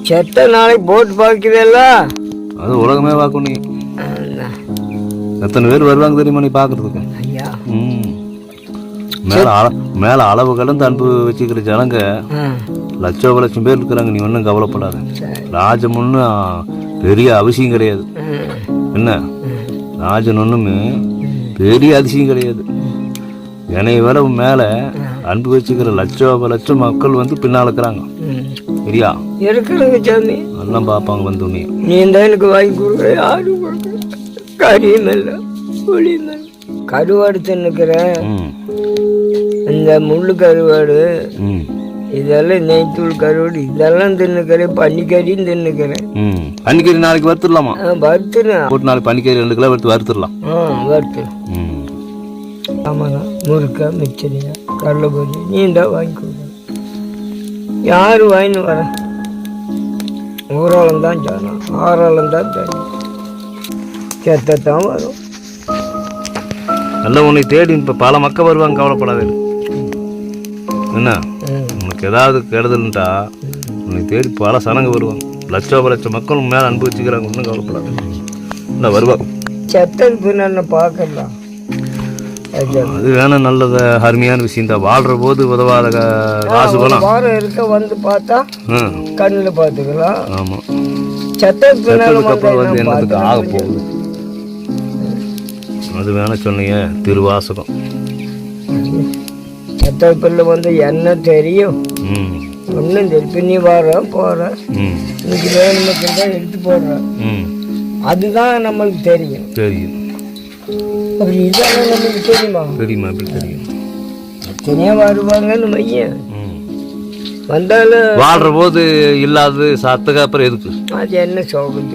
செத்த நாளைக்கு போட்டு பார்க்கிறல்ல, அது உலகமே பார்க்கும். நீ எத்தனை பேர் வருவாங்க தெரியுமா நீ பார்க்கறதுக்கு? ஐயா மேல அளவு கடந்து அன்பு வச்சுக்கிற ஜனங்க லட்சம் பேர் இருக்கிறாங்க. நீ ஒன்றும் கவலைப்படாத. ராஜம் ஒன்றும் பெரிய அவசியம் கிடையாது. என்ன ராஜன் ஒன்றுமே பெரிய அதிசயம் கிடையாது. என்னை விட மேல அன்பு வச்சுக்கிற லட்சம் மக்கள் வந்து பின்னால் இருக்கிறாங்க. சரியா இருக்கிறாங்க சாமி, எல்லாம் பார்ப்பாங்க. வந்து நீ தான் எனக்கு வாங்கி கொடுக்குற, யாரும் கொடுக்குற கறியும் இல்லை புளியும் இல்லை. கருவாடு தின்னுக்கிறேன், இந்த முள்ளு கருவாடு, இதெல்லாம் நெய்த்தூள் கருவாடு இதெல்லாம் தின்னுக்கிறேன். பன்னிக்கறியும் தின்னுக்கிறேன். பன்னிக்கறி நாளைக்கு வறுத்துடலாமா? வறுத்துறேன் போட்டு நாளைக்கு பன்னிக்கறி 2 கிலோ எடுத்து வறுத்துடலாம். வறுத்துறேன். ஆமாண்ணா, முறுக்கா மிச்சரியா கடலை பொறி நீ தான் வாங்கி கொடுக்குற. யார் வாங்கின்னு வர? ஊராளம் தான் சொன்னான், ஆறாளம் தான் தெரியும். செத்தான் வரும். நல்ல உன்னை தேடி இப்போ பல மக்கள் வருவாங்க, கவலைப்படாது. என்ன உனக்கு ஏதாவது கெடுதல்ன்ட்டா உன்னை தேடி பல சனங்க வருவாங்க. லட்சம் மக்கள் மேலே அன்பு வச்சுக்கிறாங்க. ஒன்றும் கவலைப்படாது. இல்லை வருவாங்க. செத்தது பின்ன பார்க்கலாம். அது வேணும், நல்லது அருமையான விஷயம் தான். வாழ்ற போது உதவாத காசு போலாம். வாரம் இருக்க வந்து பார்த்தா கண்ணில் பார்த்துக்கலாம். ஆமாம், செத்ததுக்கு அப்புறம் வந்து என்னத்துக்கு ஆக போகுது? அது வேணா சொன்னீங்க. திருவாசகம் செத்த பிள்ளை வந்து என்ன தெரியும்? ஒன்றும் திருப்பி நீ வர போற, இன்னைக்கு வேணுமக்கு தான் எடுத்து போடுற, அதுதான் நம்மளுக்கு தெரியும். தெரியும். அப்படி இதெல்லாம் நம்மளுக்கு தெரியுமா? தெரியுமா? எப்படி தெரியும்? எத்தனையா வருவாங்கன்னு மையன் வந்தாலும் வாழ்ற போது இல்லாதது சத்துக்கு அப்புறம் எதுக்கு? அது என்ன சோகம்?